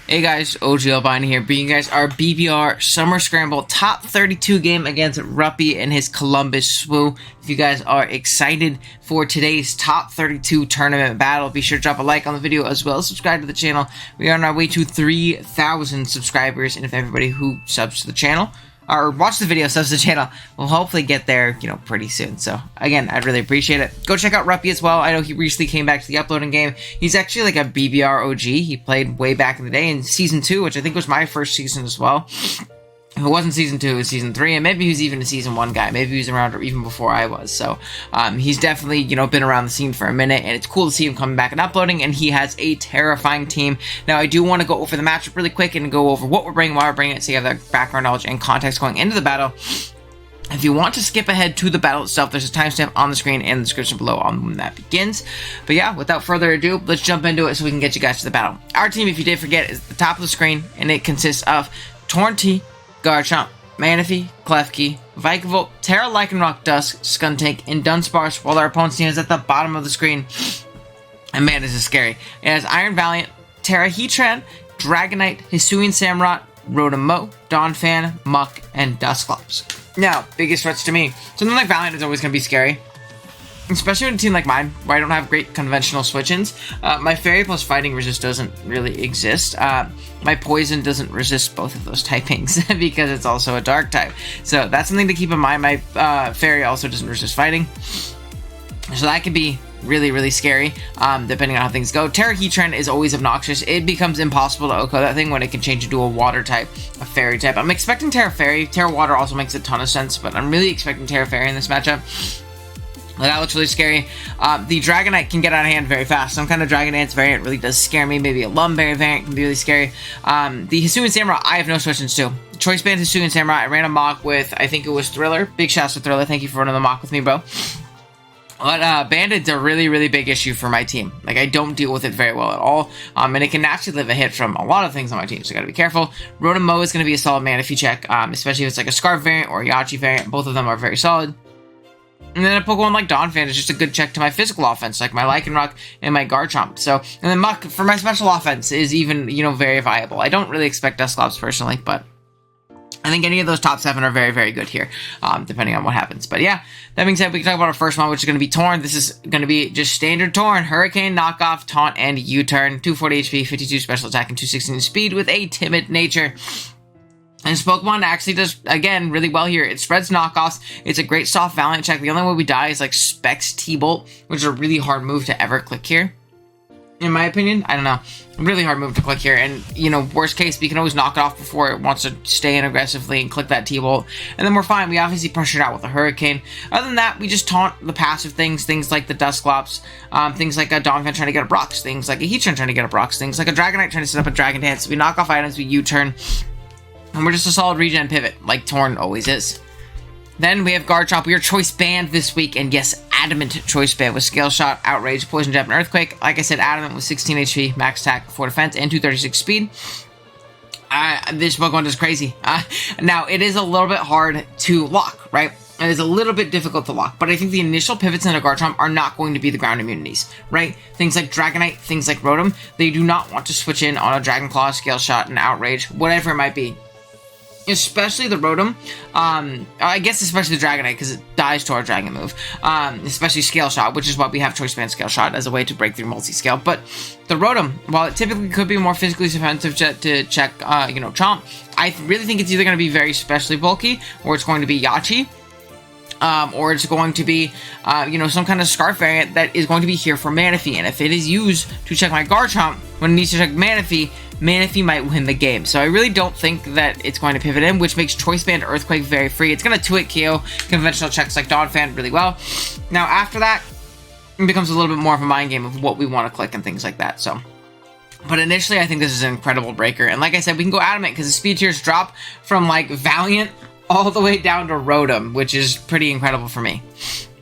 Hey guys, OGalbina here, bringing you guys our BBR Summer Scramble top 32 game against Ruppy and his Columbus Swoo. If you guys are excited for today's top 32 tournament battle, be sure to drop a like on the video as well as subscribe to the channel. We are on our way to 3,000 subscribers, and if everybody who subs to the channel or watch the video, subs to the channel, we'll hopefully get there, pretty soon. So, again, I'd really appreciate it. Go check out Ruppy as well. I know he recently came back to the uploading game. He's actually like a BBR OG. He played way back in the day in Season 2, which I think was my first season as well. If it wasn't Season 2, it was Season 3, and maybe he was even a Season 1 guy. Maybe he was around even before I was. So, he's definitely, been around the scene for a minute, and it's cool to see him coming back and uploading, and he has a terrifying team. Now, I do want to go over the matchup really quick and go over what we're bringing, why we're bringing it, so you have that background knowledge and context going into the battle. If you want to skip ahead to the battle itself, there's a timestamp on the screen and in the description below on when that begins. But yeah, without further ado, let's jump into it so we can get you guys to the battle. Our team, if you did forget, is at the top of the screen, and it consists of Torn T, Garchomp, Manaphy, Klefki, Vikavolt, Terra, Lycanroc, Dusk, Skuntank, and Dunsparce, while our opponent's team is at the bottom of the screen. And man, this is scary. It has Iron Valiant, Terra Heatran, Dragonite, Hisuian Samurott, Rotom-Mow, Donphan, Muck, and Dusclops. Now, biggest threats to me. Something like Valiant is always going to be scary, especially with a team like mine, where I don't have great conventional switch-ins. My Fairy plus Fighting Resist doesn't really exist. My Poison doesn't resist both of those typings, because it's also a Dark type. So that's something to keep in mind. My Fairy also doesn't resist Fighting. So that could be really, really scary, depending on how things go. Terra Heatran is always obnoxious. It becomes impossible to OHKO that thing when it can change into a Water type, a Fairy type. I'm expecting Terra Fairy. Terra Water also makes a ton of sense, but I'm really expecting Terra Fairy in this matchup. That looks really scary. The Dragonite can get out of hand very fast. Some kind of Dragon Dance variant really does scare me. Maybe a Lumberry variant can be really scary. The Hisuian Samurott, I have no switch-ins to. Choice Band Hisuian Samurott, I ran a mock with, I think it was Thriller. Big shouts to Thriller. Thank you for running the mock with me, bro. But Bandit's a really, really big issue for my team. Like, I don't deal with it very well at all. And it can naturally live a hit from a lot of things on my team, so I gotta be careful. Rotom-Mow is gonna be a solid Manaphy check, especially if it's like a Scarf variant or a Yachi variant. Both of them are very solid. And then a Pokemon like Donphan is just a good check to my physical offense, like my Lycanroc and my Garchomp. So, and then Muck, for my special offense, is even, very viable. I don't really expect Dusclops personally, but I think any of those top 7 are very, very good here, depending on what happens. But yeah, that being said, we can talk about our first one, which is going to be Torn. This is going to be just standard Torn, Hurricane, Knockoff, Taunt, and U-Turn. 240 HP, 52 special attack, and 216 speed with a timid nature. And this Pokemon actually does, again, really well here. It spreads knockoffs. It's a great soft Valiant check. The only way we die is like Specs T-Bolt, which is a really hard move to ever click here. In my opinion, I don't know. Really hard move to click here. And, worst case, we can always knock it off before it wants to stay in aggressively and click that T-Bolt. And then we're fine. We obviously pressure it out with a Hurricane. Other than that, we just taunt the passive things like the Dusclops, things like a Donphan trying to get a Brox, things like a Heatran trying to get a Brox, things like a Dragonite trying to set up a Dragon Dance. We knock off items, we U-turn. And we're just a solid regen pivot, like Torn always is. Then we have Garchomp. We are Choice Band this week, and yes, Adamant Choice Band with Scale Shot, Outrage, Poison Jab, and Earthquake. Like I said, Adamant with 16 HP, max attack, 4 defense, and 236 speed. This Pokemon is crazy. Now, it is a little bit hard to lock, right? It is a little bit difficult to lock, but I think the initial pivots in a Garchomp are not going to be the ground immunities, right? Things like Dragonite, things like Rotom, they do not want to switch in on a Dragon Claw, Scale Shot, and Outrage, whatever it might be. Especially the Rotom, I guess especially the Dragonite, because it dies to our Dragon move, especially Scale Shot, which is why we have Choice Band Scale Shot as a way to break through multi-scale. But the Rotom, while it typically could be more physically defensive to check, Chomp, I really think it's either going to be very specially bulky, or it's going to be Yachi, or it's going to be, some kind of Scarf variant that is going to be here for Manaphy. And if it is used to check my Garchomp when it needs to check Manaphy, Manaphy might win the game. So I really don't think that it's going to pivot in, which makes Choice Band Earthquake very free. It's going to 2-hit KO conventional checks like Donphan really well. Now, after that, it becomes a little bit more of a mind game of what we want to click and things like that. So, but initially, I think this is an incredible breaker. And like I said, we can go Adamant because the speed tiers drop from, like, Valiant all the way down to Rotom, which is pretty incredible for me.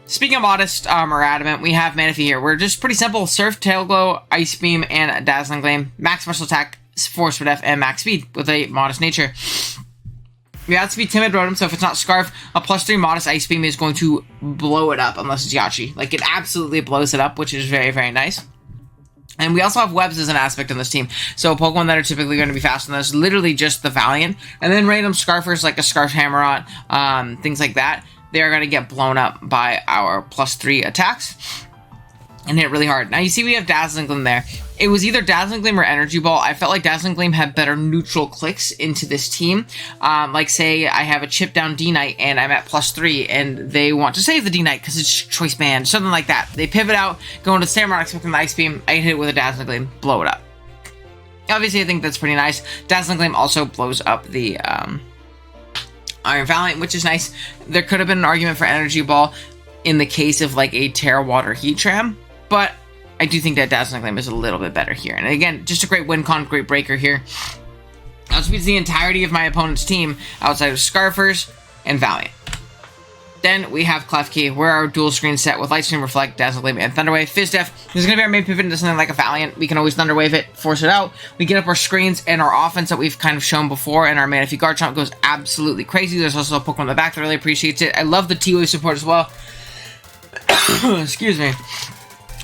Speaking of Modest, or Adamant, we have Manaphy here. We're just pretty simple. Surf, Tail Glow, Ice Beam, and Dazzling Gleam. Max special attack, Force with F, and max speed with a Modest nature. We have to be Timid Rotom, so if it's not Scarf, a +3 Modest Ice Beam is going to blow it up, unless it's Yachi. Like, it absolutely blows it up, which is very, very nice. And we also have webs as an aspect on this team. So Pokemon that are typically going to be fast on this, literally just the Valiant. And then random Scarfers like a Scarf Hammerot, things like that. They are going to get blown up by our +3 attacks and hit really hard. Now you see we have Dazzling Gleam there. It was either Dazzling Gleam or Energy Ball. I felt like Dazzling Gleam had better neutral clicks into this team. Like say I have a chip down D-Knight and I'm at +3 and they want to save the D-Knight because it's Choice Band, something like that. They pivot out, go into Samurai, expecting the Ice Beam. I hit it with a Dazzling Gleam, blow it up. Obviously I think that's pretty nice. Dazzling Gleam also blows up the Iron Valiant, which is nice. There could have been an argument for Energy Ball in the case of like a Terra Water Heatran, but I do think that Dazzling Gleam is a little bit better here. And again, just a great win con, great breaker here. Outspeeds the entirety of my opponent's team outside of Scarfers and Valiant. Then we have Klefki. We're our dual screen set with Light Stream, Reflect, Dazzling Gleam, and Thunder Wave. Fizz Def. This is going to be our main pivot into something like a Valiant. We can always Thunder Wave it, force it out. We get up our screens and our offense that we've kind of shown before, and our Manaphy Garchomp goes absolutely crazy. There's also a Pokemon in the back that really appreciates it. I love the T-Wave support as well. Excuse me.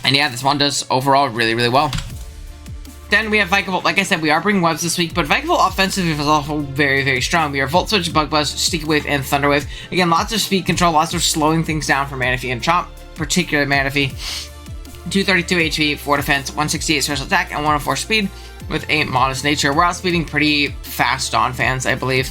And yeah, this one does overall really, really well. Then we have Vikavolt. Like I said, we are bringing webs this week, but Vikavolt offensively is also very, very strong. We are Volt Switch, Bug Buzz, Sticky Wave, and Thunder Wave. Again, lots of speed control, lots of slowing things down for Manaphy and Chomp, particularly Manaphy. 232 HP, 4 defense, 168 special attack, and 104 speed with a modest nature. We're outspeeding pretty fast on fans, I believe.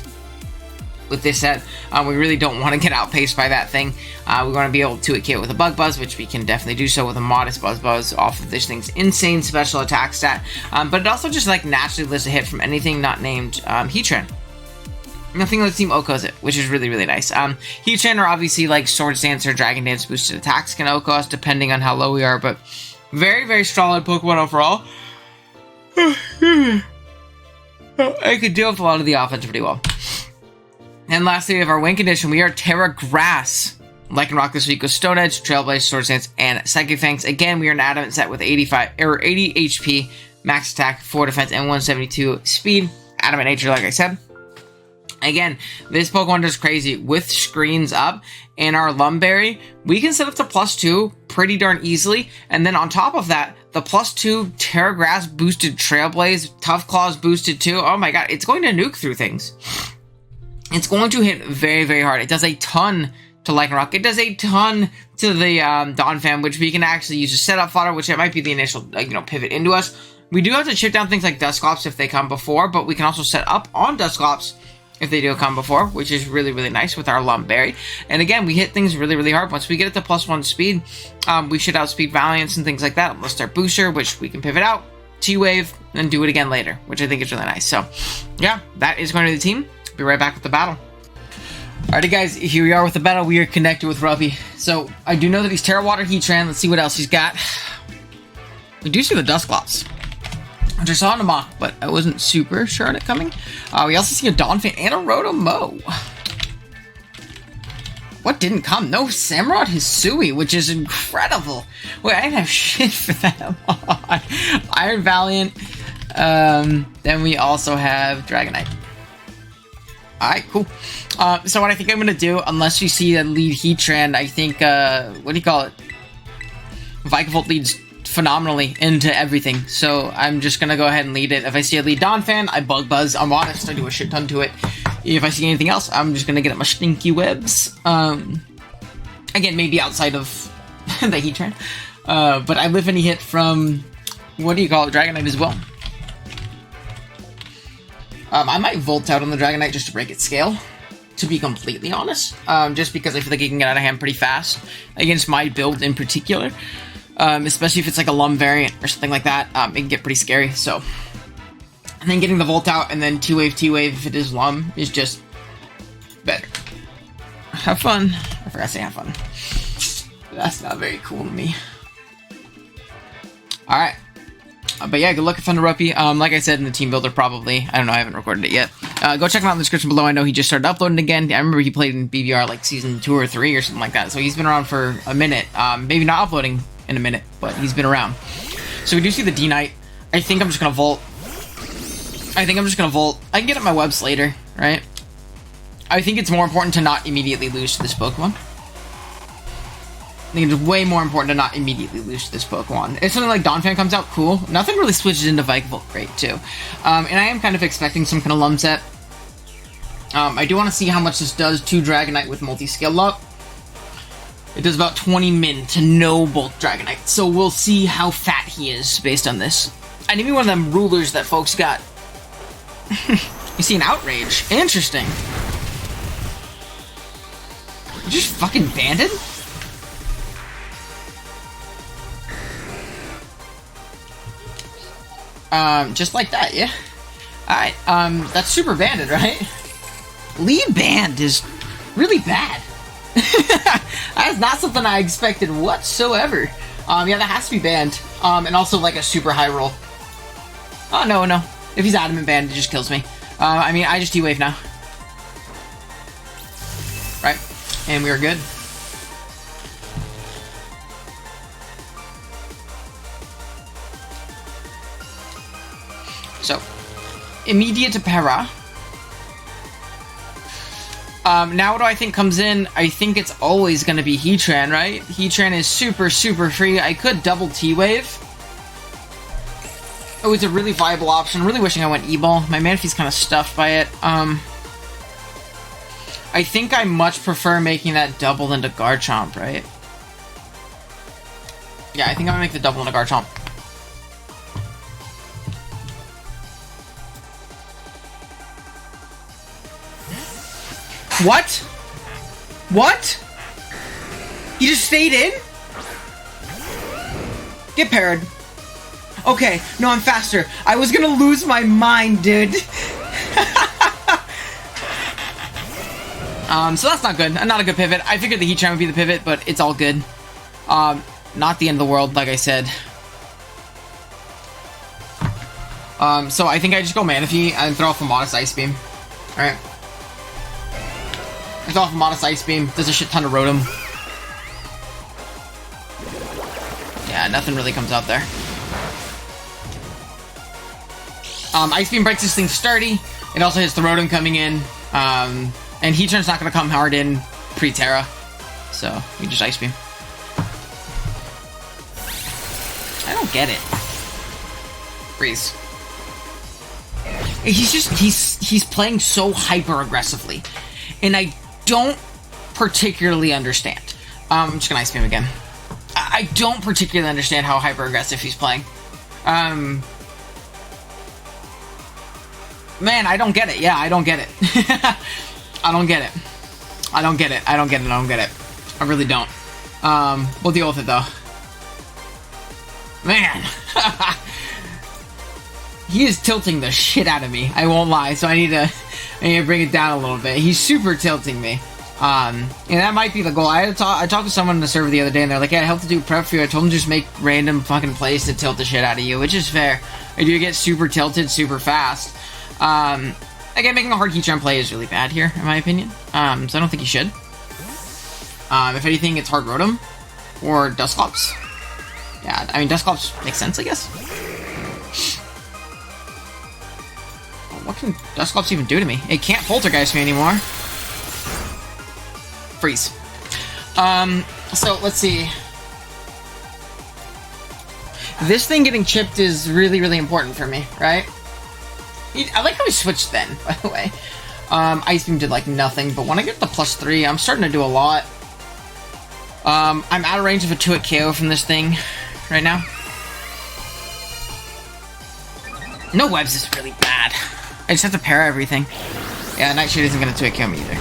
With this set, we really don't want to get outpaced by that thing. We want to be able to hit it with a Bug Buzz, which we can definitely do so with a modest Buzz off of this thing's insane special attack stat. But it also just like naturally lets a hit from anything not named Heatran. Nothing lets Team OHKOs it, which is really, really nice. Heatran are obviously like Swords Dance or Dragon Dance boosted attacks can OHKO us depending on how low we are, but very, very solid Pokemon overall. I could deal with a lot of the offense pretty well. And lastly, we have our win condition. We are Terra Grass. Lycanroc this week with Stone Edge, Trailblaze, Swords Dance, and Psychic Fangs. Again, we are an adamant set with 80 HP, max attack, 4 defense, and 172 speed. Adamant nature, like I said. Again, this Pokemon does crazy. With screens up and our Lumberry, we can set up to +2 pretty darn easily. And then on top of that, the +2 Terra Grass boosted Trailblaze, Tough Claws boosted too. Oh my god, it's going to nuke through things. It's going to hit very, very hard. It does a ton to Lycanroc. It does a ton to the Donphan, which we can actually use as setup fodder, which it might be the initial pivot into us. We do have to chip down things like Dusclops if they come before, but we can also set up on Dusclops if they do come before, which is really, really nice with our Lumberry. And again, we hit things really, really hard. Once we get it to +1 speed, we should outspeed Valiants and things like that, unless they're Booster, which we can pivot out, T-Wave, and do it again later, which I think is really nice. So, yeah, that is going to be the team. Be right back with the battle. Alrighty guys, here we are with the battle. We are connected with Ruppy. So, I do know that he's Terra Water Heatran. Let's see what else he's got. We do see the Dusclops, which I saw in a mock, but I wasn't super sure on it coming. We also see a Donphan and a Rotom-Mow. What didn't come? No Samurott Hisui, which is incredible. Wait, I didn't have shit for that. Iron Valiant. Then we also have Dragonite. Alright, cool. So what I think I'm going to do, unless you see a lead Heatran, I think, what do you call it? Vikavolt leads phenomenally into everything. So I'm just going to go ahead and lead it. If I see a lead Donphan, I Bug Buzz. I'm honest, I do a shit ton to it. If I see anything else, I'm just going to get up my stinky webs. Again, maybe outside of the Heatran. But I live any hit from, what do you call it, Dragonite as well. I might Volt out on the Dragonite just to break its scale, to be completely honest. Just because I feel like it can get out of hand pretty fast against my build in particular. Especially if it's like a Lum variant or something like that. It can get pretty scary, so. And then getting the Volt out and then T-Wave if it is Lum is just better. Have fun. I forgot to say have fun. That's not very cool to me. Alright. But yeah, good luck with Thunder Ruppy. Like I said in the team builder, probably. I don't know, I haven't recorded it yet. Go check him out in the description below. I know he just started uploading again. I remember he played in BBR like season 2 or 3 or something like that. So he's been around for a minute. Maybe not uploading in a minute, but he's been around. So we do see the D-Knight. I think I'm just going to Volt. I can get at my webs later, right? I think it's more important to not immediately lose to this Pokemon. I think it's way more important to not immediately lose this Pokemon. If something like Donphan comes out, cool. Nothing really switches into Vikavolt, great, too. And I am kind of expecting some kind of Lum set. I do want to see how much this does to Dragonite with multi-skill up. It does about 20 min to no bulk Dragonite, so we'll see how fat he is based on this. I need me one of them rulers that folks got. You see an Outrage. Interesting. You just fucking banded? Just like that, yeah? Alright, that's super banded, right? Lead band is really bad. That is not something I expected whatsoever. Yeah, that has to be banned. And also like a super high roll. Oh, no. If he's adamant banned, it just kills me. I mean, I just T-Wave now. Right? And we are good. So, immediate para. Now what do I think comes in? I think it's always going to be Heatran, right? Heatran is super, super free. I could double T-Wave. Oh, it's a really viable option. I'm really wishing I went E-Ball. My Manaphy's kind of stuffed by it. I think I much prefer making that double into Garchomp, right? Yeah, I think I'm going to make the double into Garchomp. What? What? You just stayed in? Get parried. Okay, no, I'm faster. I was gonna lose my mind, dude. So that's not good. Not a good pivot. I figured the Heatran would be the pivot, but it's all good. Not the end of the world, like I said. So I think I just go Manaphy and throw off a Modest Ice Beam. Alright. I throw off a Modest Ice Beam. Does a shit ton of Rotom. Yeah, nothing really comes out there. Ice Beam breaks this thing sturdy. It also hits the Rotom coming in. And Heatran's not going to come hard in pre-Terra. So, we just Ice Beam. I don't get it. Freeze. He's playing so hyper-aggressively. And I don't particularly understand. I'm just going to Ice Beam again. I don't particularly understand how hyper-aggressive he's playing. Man, I don't get it. Yeah, I don't get it. I don't get it. I don't get it. I don't get it. I don't get it. I really don't. We'll deal with it, though. Man. He is tilting the shit out of me. I won't lie. So I need to bring it down a little bit. He's super tilting me. And that might be the goal. I talked to someone on the server the other day, and they're like, yeah, I helped to do prep for you. I told them just make random fucking plays to tilt the shit out of you, which is fair. I do get super tilted super fast. Again, making a hard Heatran play is really bad here, in my opinion. So I don't think you should. If anything, it's hard Rotom or Dusclops. Yeah, I mean, Dusclops makes sense, I guess. What can Dusclops even do to me? It can't Poltergeist me anymore. Freeze. So, let's see. This thing getting chipped is really, really important for me, right? I like how he switched then, by the way. Ice Beam did, like, nothing, but when I get the +3, I'm starting to do a lot. I'm out of range of a 2-hit KO from this thing right now. No webs is really bad. I just have to para everything. Yeah, Nightshade isn't going to 2-hit KO me either.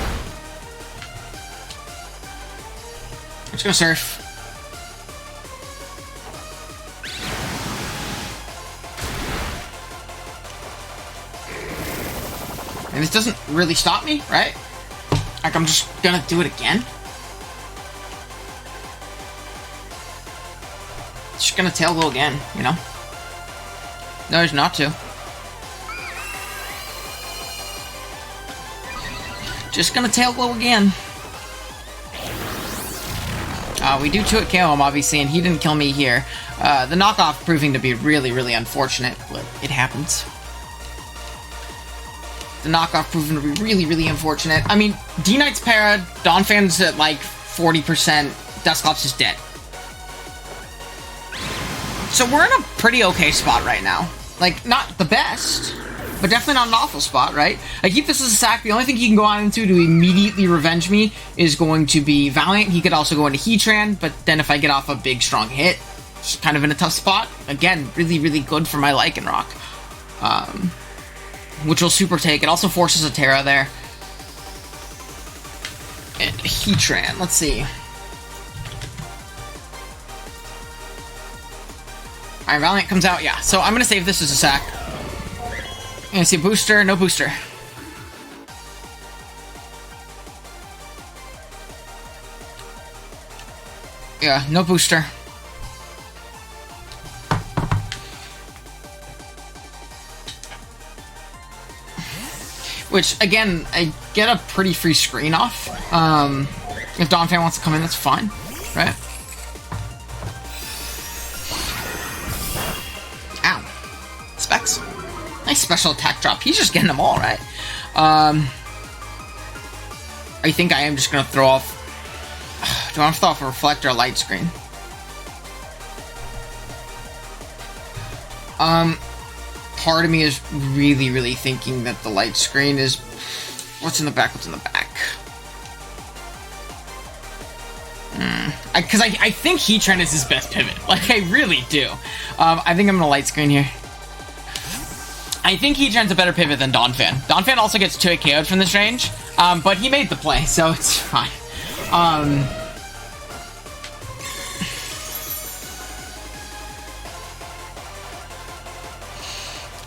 I'm just going to Surf. And this doesn't really stop me, right? Like, I'm just gonna do it again? Just gonna Tail Glow again, you know? No, there's not to. Just gonna Tail Glow again. We do 2-hit KO him, obviously, and he didn't kill me here. The knockoff proving to be really, really unfortunate, but it happens. The knockoff proving to be really, really unfortunate. I mean, D-Knight's para, Donphan's at like 40% Dusclops is dead. So we're in a pretty okay spot right now. Like, not the best, but definitely not an awful spot, right? I keep this as a sack. The only thing he can go on into to immediately revenge me is going to be Valiant. He could also go into Heatran, but then if I get off a big, strong hit, it's kind of in a tough spot. Again, really, really good for my Lycanroc. Which will super take. It also forces a Terra there. And Heatran, let's see. Alright, Valiant comes out, yeah. So I'm gonna save this as a sack. And see booster, no booster. Yeah, no booster. Which, again, I get a pretty free screen off. If Donphan wants to come in, that's fine, right? Ow. Specs. Nice special attack drop. He's just getting them all, right? I think I am just going to throw off... Do I want to throw off a reflector or light screen? Part of me is really, really thinking that the light screen is... What's in the back? What's in the back? Because I think Heatran is his best pivot. Like, I really do. I think I'm going to light screen here. I think Heatran's a better pivot than Donphan. Donphan also gets 2 KO'd from this range, but he made the play, so it's fine.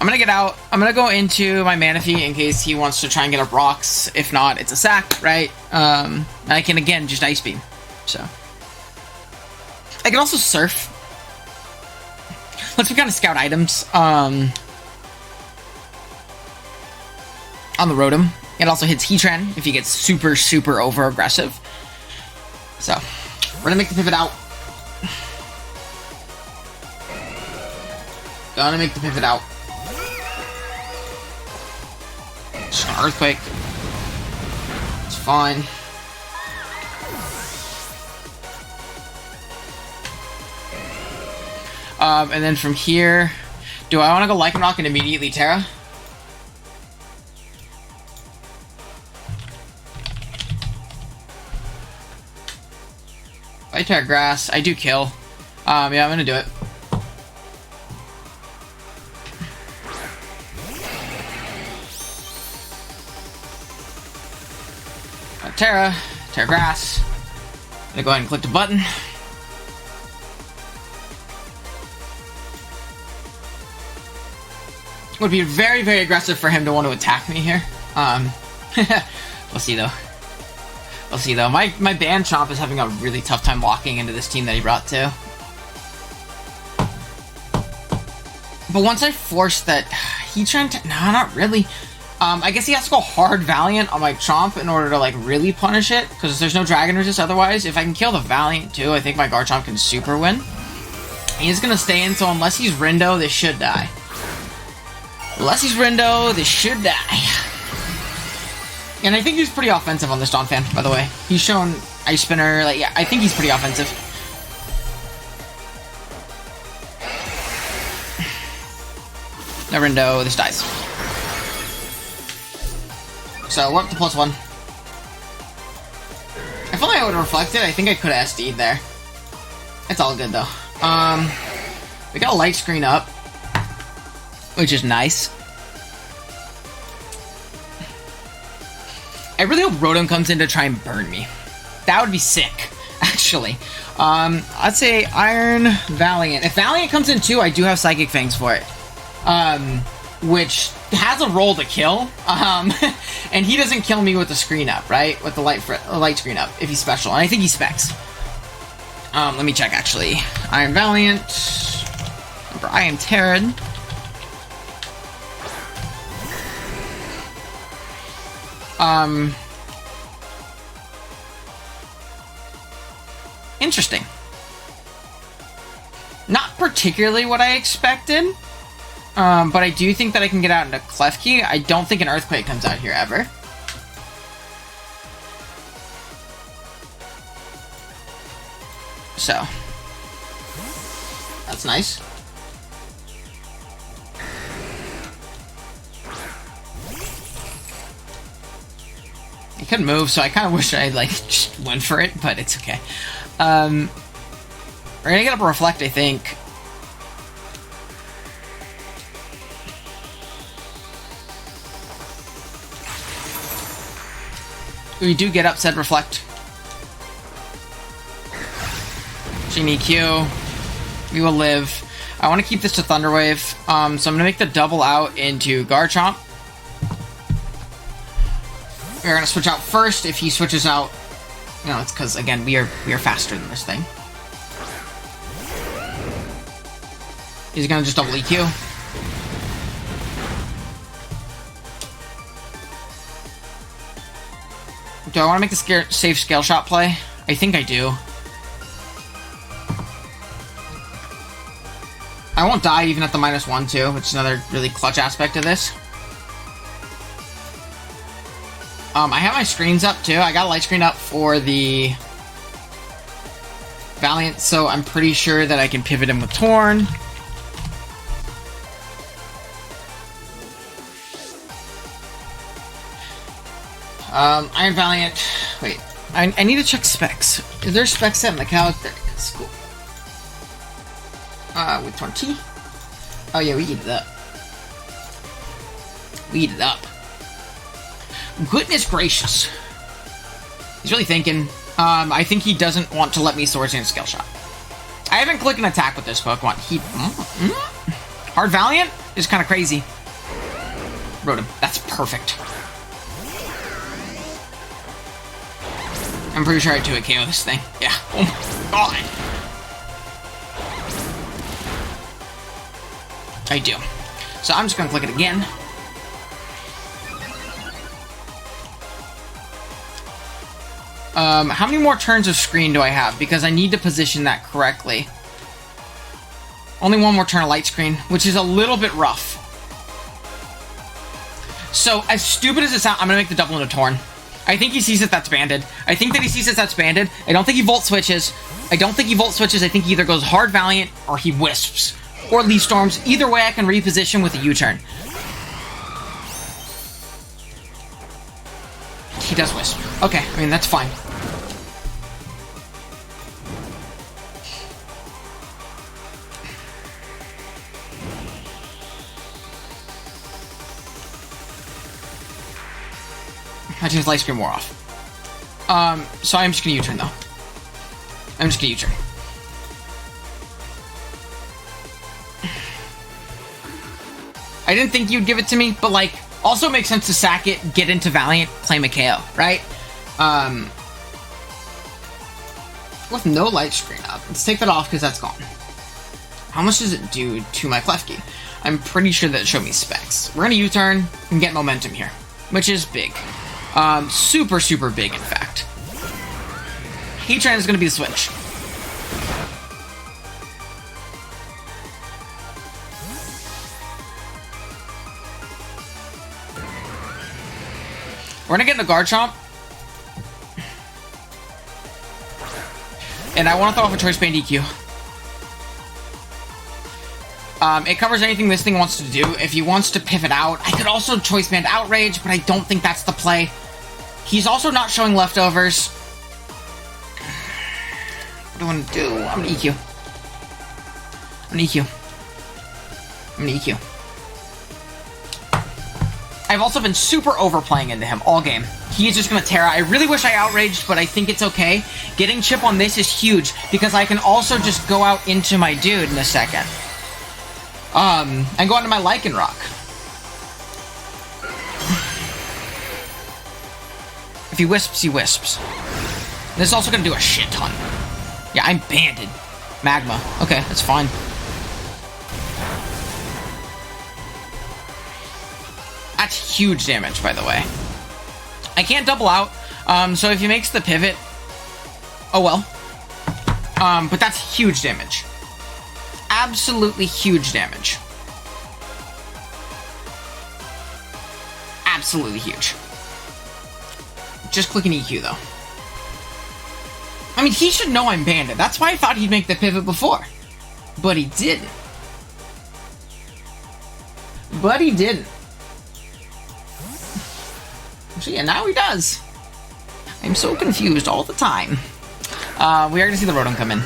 I'm gonna get out. I'm gonna go into my Manaphy in case he wants to try and get up rocks. If not, it's a sack, right? I can, again, just Ice Beam. So. I can also Surf. Let's kind of scout items. On the Rotom. It also hits Heatran if he gets super, super over-aggressive. So, we're gonna make the pivot out. Gonna make the pivot out. Just gonna Earthquake. It's fine. And then from here, do I want to go Lycanroc and immediately Terra? If I Terra Grass, I do kill. Yeah, I'm gonna do it. Terra Grass. I'm gonna go ahead and click the button. Would be very, very aggressive for him to want to attack me here. We'll see though. We'll see though. My Band Chomp is having a really tough time walking into this team that he brought to. But once I force that, Heatran, no, not really. I guess he has to go hard Valiant on my Chomp in order to like really punish it, because there's no Dragon Resist otherwise. If I can kill the Valiant too, I think my Garchomp can super win. He's gonna stay in, so unless he's Rindo, this should die. Unless he's Rindo, this should die. And I think he's pretty offensive on this Donphan, by the way. He's shown Ice Spinner, like, yeah, I think he's pretty offensive. No Rindo, this dies. So, we're up to +1. If only I would have reflected, I think I could have SD'd there. It's all good, though. We got a light screen up, which is nice. I really hope Rotom comes in to try and burn me. That would be sick, actually. I'd say Iron Valiant. If Valiant comes in too, I do have Psychic Fangs for it. Which has a roll to kill. And he doesn't kill me with the screen up, right? With the light screen up, if he's special. And I think he specs. Let me check, actually. Iron Valiant. Remember, I am Terran. Interesting. Not particularly what I expected, but I do think that I can get out into Klefki. I don't think an Earthquake comes out here ever. So that's nice. I couldn't move, so I kind of wish I like just went for it, but it's okay. We're gonna get up a reflect, I think. We do get up said reflect. Genie Q. We will live. I want to keep this to Thunderwave, so I'm gonna make the double out into Garchomp. We're gonna switch out first. If he switches out, you know, it's because again we are faster than this thing. He's gonna just double EQ. Do I want to make the safe scale shot play? I think I do. I won't die even at the -1 too, which is another really clutch aspect of this. I have my screens up too. I got a light screen up for the Valiant, so I'm pretty sure that I can pivot him with Torn. Iron Valiant. Wait, I need to check specs. Is there spec set in the cow? That's cool. With Torn T. Oh yeah, we eat it up. We eat it up. Goodness gracious. He's really thinking. I think he doesn't want to let me Swords Dance Scale Shot. I haven't clicked an attack with this Pokemon. Hard Valiant is kind of crazy. Wrote him. That's perfect. I'm pretty sure I 2-hit KO this thing. Yeah. Oh my god. I do. So I'm just gonna click it again. How many more turns of screen do I have? Because I need to position that correctly. Only one more turn of light screen, which is a little bit rough. So, as stupid as it sounds, I'm gonna make the double into Torn. I think he sees that that's banded. I think that he sees that that's banded. I don't think he Volt Switches. I think he either goes Hard Valiant or he Wisps. Or Leaf Storms. Either way, I can reposition with a U-turn. He does Wisp. Okay, I mean, that's fine. I think his light screen wore off. So I'm just gonna U-turn though. I'm just gonna U-turn. I didn't think you'd give it to me, but like, also makes sense to sack it, get into Valiant, claim a KO, right? With no light screen up. Let's take that off because that's gone. How much does it do to my Klefki? I'm pretty sure that it showed me specs. We're gonna U-turn and get momentum here, which is big. Super, super big, in fact. Heatran is going to be the switch. We're going to get into Garchomp. And I want to throw off a Choice Band EQ. It covers anything this thing wants to do. If he wants to pivot out, I could also Choice Band Outrage, but I don't think that's the play. He's also not showing leftovers. What do I want to do? I'm gonna EQ. I'm gonna EQ. I'm gonna EQ. I've also been super overplaying into him all game. He is just gonna tear out. I really wish I outraged, but I think it's okay. Getting chip on this is huge, because I can also just go out into my dude in a second. And go onto my Lycanroc. If he Wisps, he Wisps. This is also gonna do a shit ton. Yeah, I'm banded. Magma. Okay, that's fine. That's huge damage, by the way. I can't double out, so if he makes the pivot... Oh well. But that's huge damage. Absolutely huge damage. Absolutely huge. Just click an EQ, though. I mean, he should know I'm Bandit. That's why I thought he'd make the pivot before. But he didn't. But he didn't. So yeah, now he does. I'm so confused all the time. We are going to see the Rotom come in.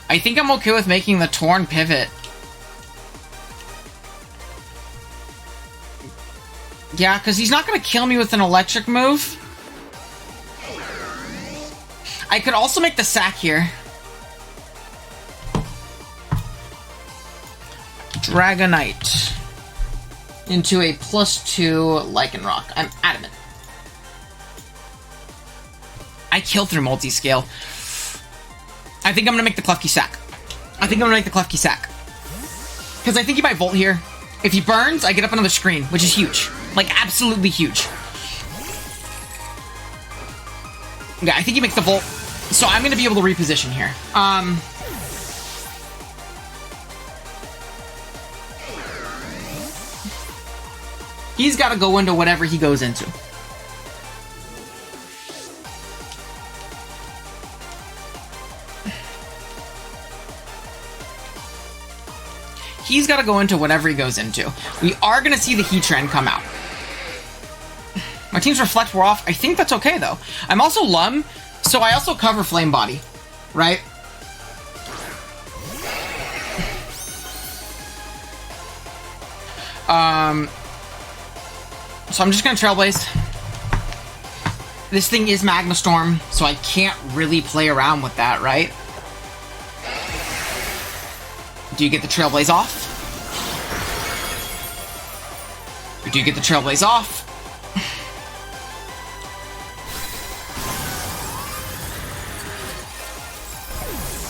I think I'm okay with making the Torn pivot. Yeah, because he's not going to kill me with an electric move. I could also make the sack here. Dragonite into a +2 Lycanroc. I'm adamant. I kill through multi-scale. I think I'm gonna make the Klefki sack. Because I think he might Volt here. If he burns, I get up another screen, which is huge. Like, absolutely huge. Yeah, I think he makes the Volt. So I'm gonna be able to reposition here. He's gotta go into whatever he goes into. He's got to go into whatever he goes into. We are going to see the Heatran come out. My team's Reflect were off. I think that's okay, though. I'm also Lum, so I also cover Flame Body, right? So I'm just going to Trailblaze. This thing is Magma Storm, so I can't really play around with that, right? Do you get the Trailblaze off? Or do you get the Trailblaze off?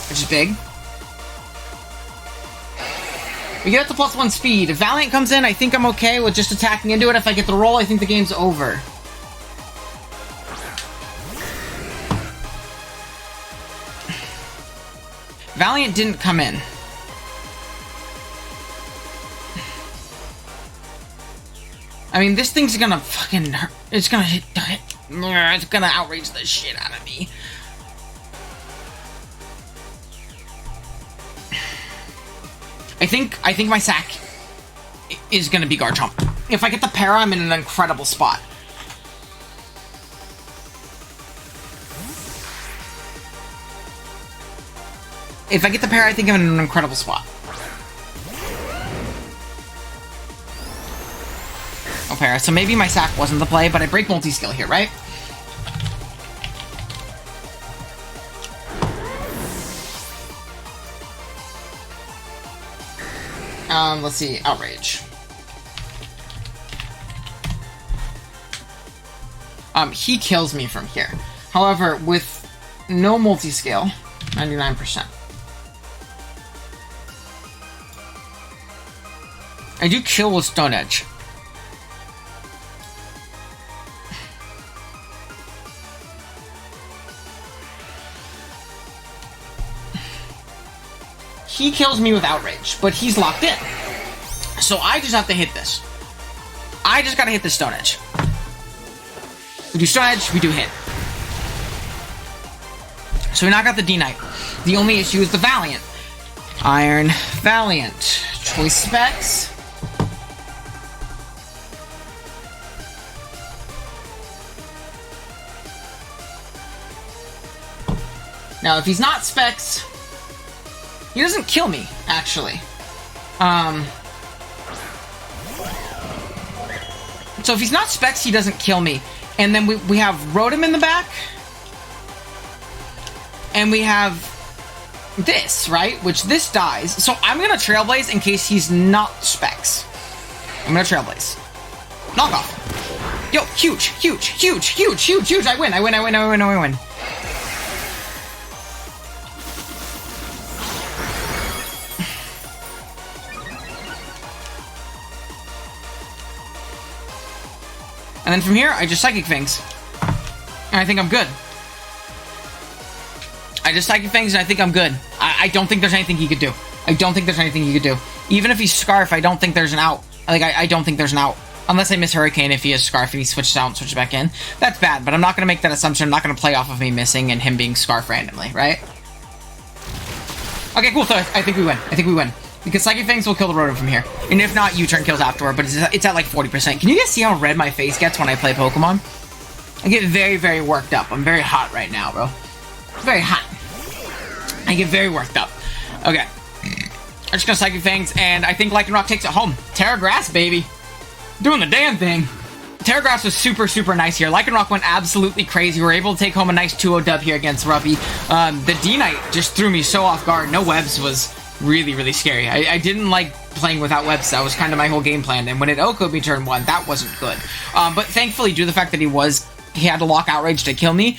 Which is big. We get up to +1 speed. If Valiant comes in, I think I'm okay with just attacking into it. If I get the roll, I think the game's over. Valiant didn't come in. I mean, this thing's gonna fucking hurt. It's gonna hit. It's gonna outrage the shit out of me. I think my sack is gonna be Garchomp. If I get the para, I'm in an incredible spot. If I get the para, I think I'm in an incredible spot. Oh, para. So maybe my sack wasn't the play, but I break multi-skill here, right? Let's see. Outrage. He kills me from here. However, with no multi-scale, 99%. I do kill with Stone Edge. He kills me with Outrage, but he's locked in. So I just have to hit this. I just gotta hit this Stone Edge. We do Stone Edge, we do hit. So we knock out the D-Knight. The only issue is the Valiant. Iron Valiant. Choice Specs. Now, if he's not Specs, he doesn't kill me, actually. So if he's not Specs, he doesn't kill me. And then we have Rotom in the back. And we have this, right? Which this dies. So I'm going to Trailblaze in case he's not Specs. I'm going to Trailblaze. Knock off. Yo, huge, huge, huge, huge, huge, huge. I win. And then from here, I just Psychic Fangs. And I think I'm good. I just Psychic Fangs and I think I'm good. I don't think there's anything he could do. Even if he's Scarf, I don't think there's an out. Like, I don't think there's an out. Unless I miss Hurricane if he is Scarf and he switches out and switches back in. That's bad, but I'm not going to make that assumption. I'm not going to play off of me missing and him being Scarf randomly, right? Okay, cool. So I think we win. I think we win. Because Psychic Fangs will kill the Rotom from here. And if not, U-turn kills afterward, but it's at like 40%. Can you guys see how red my face gets when I play Pokemon? I get very, very worked up. I'm very hot right now, bro. Very hot. I get very worked up. Okay. I'm just gonna Psychic Fangs, and I think Lycanroc takes it home. Terra Grass, baby. Doing the damn thing. Terra Grass was super, super nice here. Lycanroc went absolutely crazy. We were able to take home a nice 2-0 dub here against Ruppy. The D-Knight just threw me so off guard. No webs was really, really scary. I didn't like playing without webs. That was kind of my whole game plan. And when it OHKO'd me turn 1, that wasn't good. But thankfully, due to the fact that he had to lock Outrage to kill me,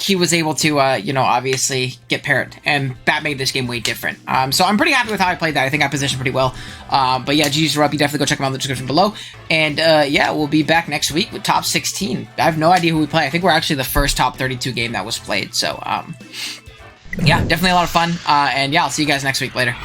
he was able to, you know, obviously get parried, and that made this game way different. So I'm pretty happy with how I played that. I think I positioned pretty well. But yeah, GG's to Ruppy. Definitely go check him out in the description below. And yeah, we'll be back next week with top 16. I have no idea who we play. I think we're actually the first top 32 game that was played. So yeah, definitely a lot of fun. And yeah, I'll see you guys next week. Later.